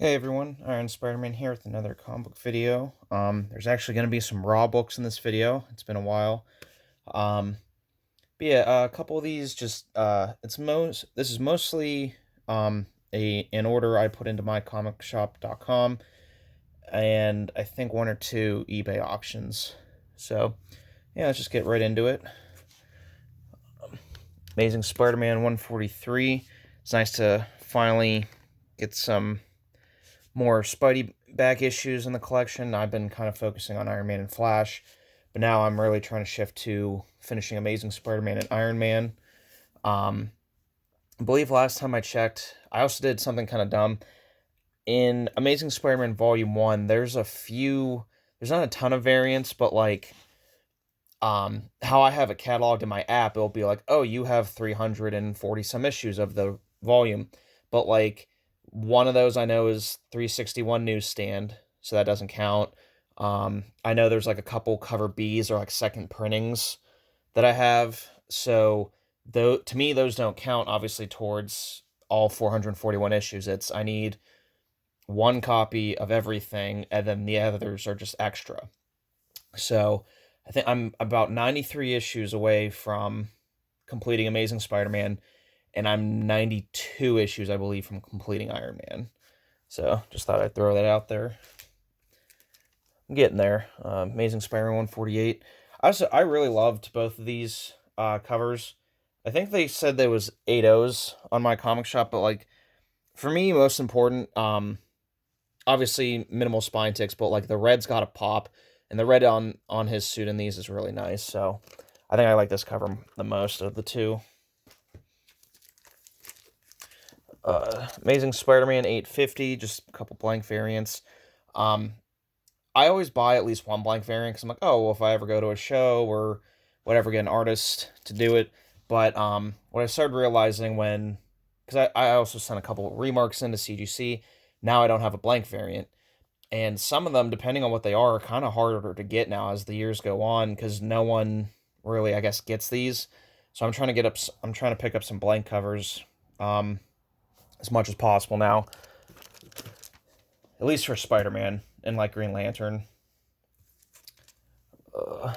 Hey everyone, Iron Spider-Man here with another comic book video. There's actually going to be some raw books in this video. It's been a while. Um, but yeah, a couple of these this is mostly an order I put into mycomicshop.com, and I think one or two eBay auctions. So yeah, let's just get right into it. Amazing Spider-Man 143. It's nice to finally get some more Spidey back issues in the collection. I've been kind of focusing on Iron Man and Flash, but now I'm really trying to shift to finishing Amazing Spider-Man and Iron Man. I believe last time I checked, I also did something kind of dumb. In Amazing Spider-Man Volume 1, there's not a ton of variants, but like, how I have it cataloged in my app, it'll be like, oh, you have 340 some issues of the volume, but like, one of those I know is 361 newsstand, so that doesn't count. I know there's like a couple cover Bs or like second printings that I have, so though to me those don't count obviously towards all 441 issues. I need one copy of everything, and then the others are just extra. So I think I'm about 93 issues away from completing Amazing Spider-Man, and I'm 92 issues, I believe, from completing Iron Man. So just thought I'd throw that out there. I'm getting there. Amazing Spider-Man 148. I really loved both of these covers. I think they said there was 8 O's on my comic shop, but like for me, most important, obviously minimal spine ticks, but like the red's got a pop, and the red on his suit in these is really nice. So I think I like this cover the most of the two. Amazing Spider-Man 850, just a couple blank variants. I always buy at least one blank variant because I'm like, oh, well, if I ever go to a show or whatever, get an artist to do it. But what I started realizing because I also sent a couple remarks into CGC, now I don't have a blank variant. And some of them, depending on what they are kind of harder to get now as the years go on because no one really, I guess, gets these. So I'm trying to pick up some blank covers as much as possible now, at least for Spider-Man and like Green Lantern.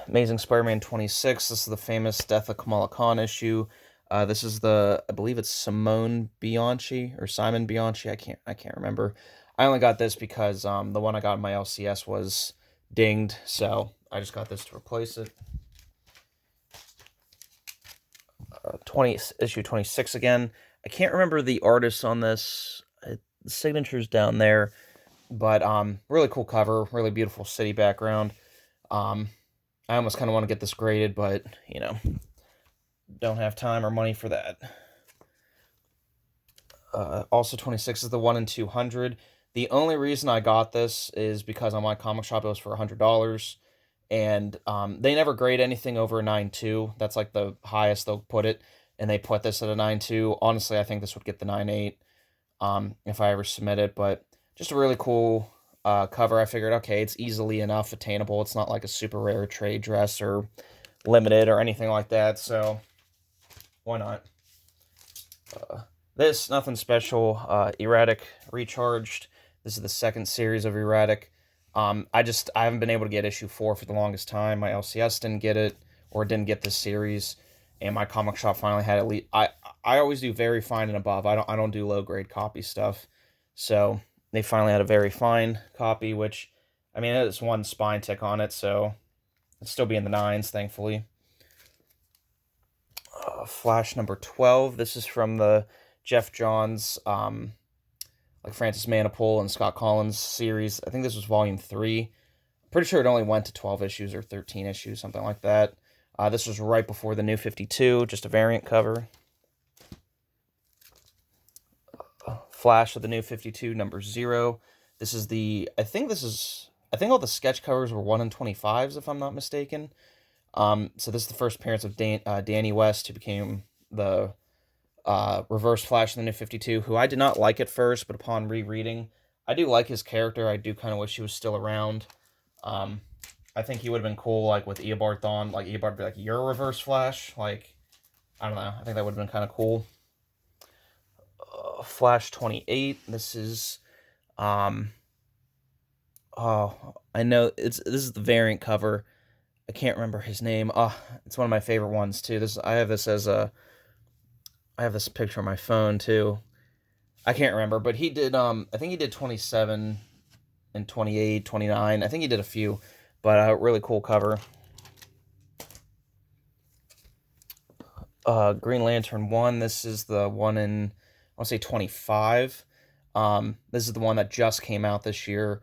Amazing Spider-Man 26. This is the famous Death of Kamala Khan issue. This is I believe it's Simone Bianchi or Simon Bianchi. I can't remember. I only got this because the one I got in my LCS was dinged, so I just got this to replace it. Issue 26 again. I can't remember the artist on this. The signature's down there, but really cool cover, really beautiful city background. I almost kind of want to get this graded, but don't have time or money for that. Also, 26 is the 1 in 200. The only reason I got this is because on my comic shop it was for $100, and they never grade anything over a 9.2. That's like the highest they'll put it, and they put this at a 9.2. Honestly, I think this would get the 9.8 if I ever submit it, but just a really cool cover. I figured, okay, it's easily enough attainable. It's not like a super rare trade dress or limited or anything like that, so why not? This, nothing special. Erratic Recharged. This is the second series of Erratic. I haven't been able to get issue 4 for the longest time. My LCS didn't get it, or didn't get this series, and my comic shop finally had at least. I always do very fine and above. I don't do low grade copy stuff, so they finally had a very fine copy, which, I mean, it's one spine tick on it, so it'll still be in the 9s, thankfully. Flash number 12. This is from the Jeff Johns, like Francis Manapul and Scott Collins series. I think this was volume 3. Pretty sure it only went to 12 issues or 13 issues, something like that. This was right before the New 52, just a variant cover. Flash of the New 52, number 0. This is I think all the sketch covers were 1 in 25s, if I'm not mistaken. So this is the first appearance of Danny West, who became the Reverse Flash in the New 52, who I did not like at first, but upon rereading, I do like his character. I do kind of wish he was still around. I think he would have been cool, like, with Eobard Thawne. Like, Eobard would be like, you're a Reverse Flash? Like, I don't know. I think that would have been kind of cool. Flash 28. This is Um, oh, I know this is the variant cover. I can't remember his name. Oh, it's one of my favorite ones too. I have this picture on my phone too. I can't remember, but he did I think he did 27 and 28, 29. I think he did a few, but really cool cover. Green Lantern 1, this is the one in I want to say 25. This is the one that just came out this year.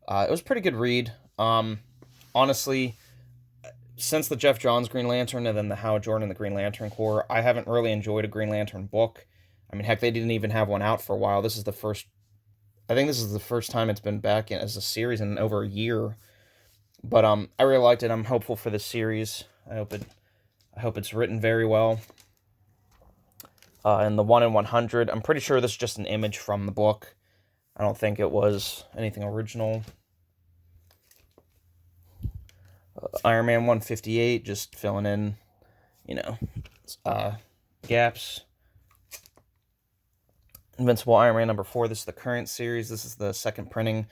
It was a pretty good read. Honestly, since the Jeff Johns Green Lantern and then the Hal Jordan the Green Lantern Corps, I haven't really enjoyed a Green Lantern book. I mean, heck, they didn't even have one out for a while. I think this is the first time it's been back as a series in over a year. But I really liked it. I'm hopeful for this series. I hope it's written very well. And the 1 in 100, I'm pretty sure this is just an image from the book. I don't think it was anything original. Iron Man 158, just filling in, you know, gaps. Invincible Iron Man number 4, this is the current series. This is the second printing.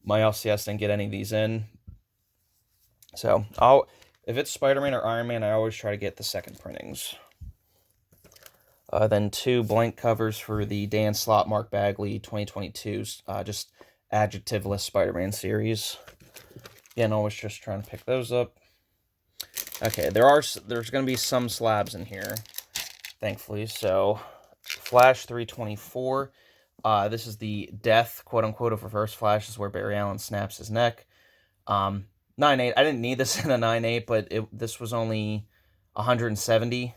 My LCS didn't get any of these in. So, if it's Spider-Man or Iron Man, I always try to get the second printings. Then 2 blank covers for the Dan Slott, Mark Bagley 2022's just adjectiveless Spider-Man series. Again, always just trying to pick those up. Okay, there's going to be some slabs in here, thankfully. So, Flash 324. This is the death, quote-unquote, of Reverse Flash. This is where Barry Allen snaps his neck. 9.8. I didn't need this in a 9.8, but this was only 170.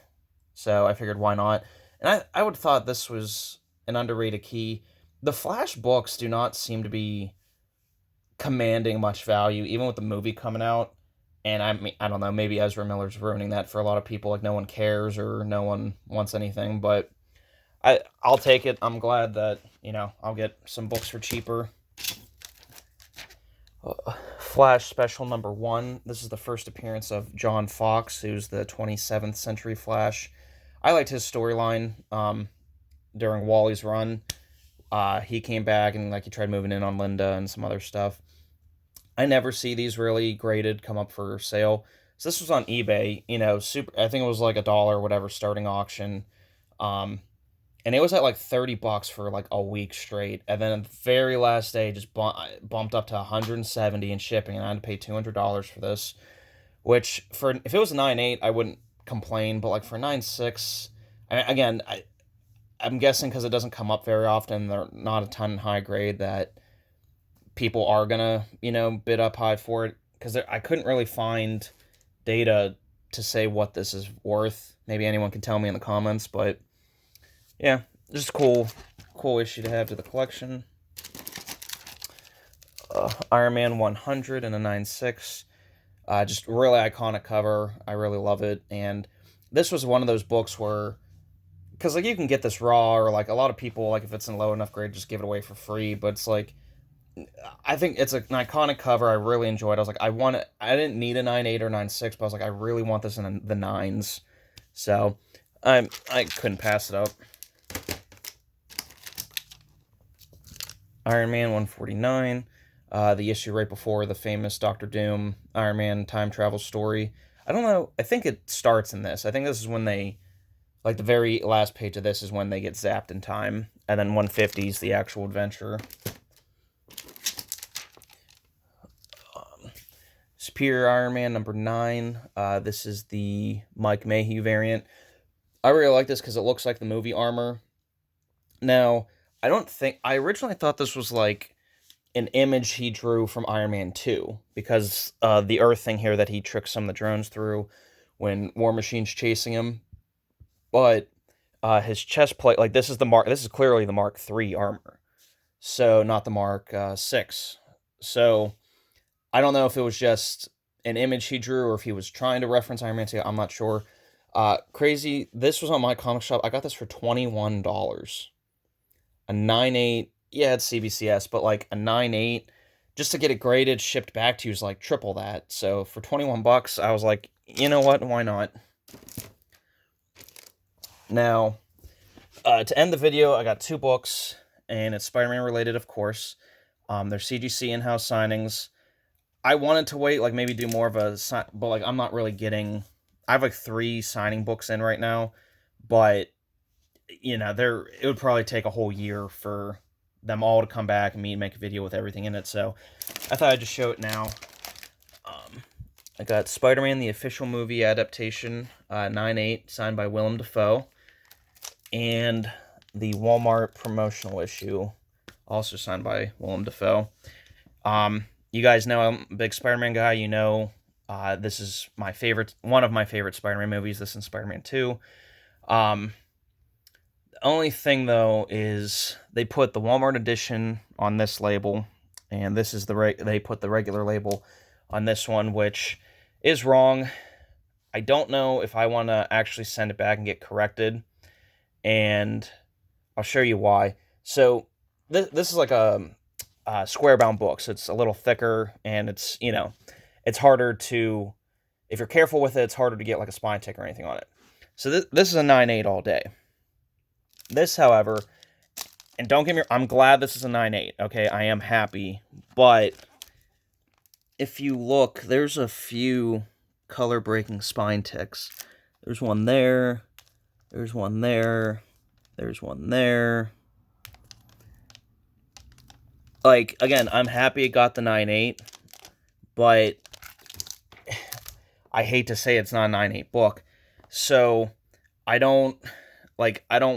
So I figured, why not? And I would have thought this was an underrated key. The Flash books do not seem to be commanding much value, even with the movie coming out. And I don't know, maybe Ezra Miller's ruining that for a lot of people. Like, no one cares or no one wants anything. But I'll take it. I'm glad that, I'll get some books for cheaper. Flash Special number 1. This is the first appearance of John Fox, who's the 27th Century Flash. I liked his storyline during Wally's run. He came back and he tried moving in on Linda and some other stuff. I never see these really graded come up for sale. So this was on eBay, I think it was like $1 or whatever starting auction. And it was at like $30 for like a week straight. And then the very last day just bumped up to 170 in shipping, and I had to pay $200 for this. Which if it was a 9.8, I wouldn't complain, but like for 9.6, I'm guessing because it doesn't come up very often, they're not a ton high grade, that people are gonna bid up high for it, because I couldn't really find data to say what this is worth. Maybe anyone can tell me in the comments, but yeah, just cool issue to have to the collection. Iron Man 100 and a 9.6. Just really iconic cover. I really love it. And this was one of those books where, because you can get this raw, or a lot of people, if it's in low enough grade, just give it away for free. But it's I think it's an iconic cover. I really enjoyed it. I was I didn't need a 9.8 or 9.6, but I was I really want this in the 9s. So I couldn't pass it up. Iron Man 149. The issue right before the famous Doctor Doom Iron Man time travel story. I don't know. I think it starts in this. I think this is when they, the very last page of this is when they get zapped in time. And then 150 is the actual adventure. Superior Iron Man number 9. This is the Mike Mayhew variant. I really like this because it looks like the movie armor. Now, I originally thought this was an image he drew from Iron Man 2, because the Earth thing here that he tricks some of the drones through when War Machine's chasing him. But his chest plate, this is clearly the Mark III armor, so not the Mark 6. So I don't know if it was just an image he drew or if he was trying to reference Iron Man 2. I'm not sure. Crazy. This was on my comic shop. I got this for $21. A 9.8. Yeah, it's CBCS, but a 9.8, just to get it graded, shipped back to you is triple that. So for $21, I was like, you know what? Why not? Now, to end the video, I got 2 books, and it's Spider-Man related, of course. They're CGC in-house signings. I wanted to wait, like maybe do more of a sign, but like I'm not really getting. I have like 3 signing books in right now, but there it would probably take a whole year for them all to come back and me make a video with everything in it. So I thought I'd just show it now. I got Spider-Man the official movie adaptation, 9/8, signed by Willem Dafoe, and the Walmart promotional issue, also signed by Willem Dafoe. You guys know I'm a big Spider-Man guy. This is one of my favorite Spider-Man movies. This and Spider-Man 2. The only thing though is they put the Walmart edition on this label, and this is they put the regular label on this one, which is wrong. I don't know if I want to actually send it back and get corrected, and I'll show you why. So this is like a square bound book, so it's a little thicker, and it's harder to, if you're careful with it, it's harder to get like a spine tick or anything on it. So this is a 9/8 all day. This, however, and don't get me, I'm glad this is a 9/8. Okay, I am happy, but if you look, there's a few color breaking spine ticks. There's one there. There's one there. There's one there. Like, again, I'm happy it got the 9/8, but I hate to say it's not a 9/8 book. So I don't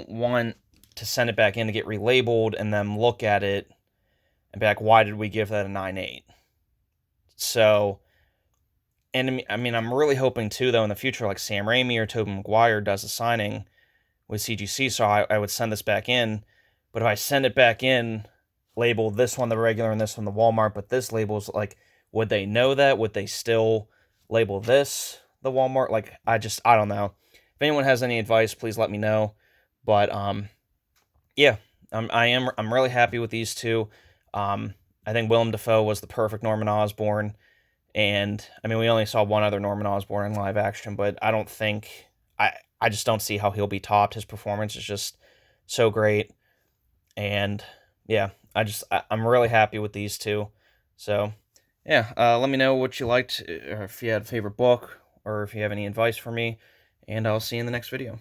want to send it back in to get relabeled and then look at it and be like, why did we give that a 9/8? So, and I mean, I'm really hoping too, though, in the future, like Sam Raimi or Tobey Maguire does a signing with CGC, so I would send this back in. But if I send it back in, label this one the regular and this one the Walmart, but this label's like, would they know that? Would they still label this the Walmart? Like, I don't know. If anyone has any advice, please let me know. But yeah, I'm really happy with these two. I think Willem Dafoe was the perfect Norman Osborn, and I mean, we only saw one other Norman Osborn in live action, but I just don't see how he'll be topped. His performance is just so great, and yeah, I'm really happy with these two. So yeah, let me know what you liked, or if you had a favorite book, or if you have any advice for me, and I'll see you in the next video.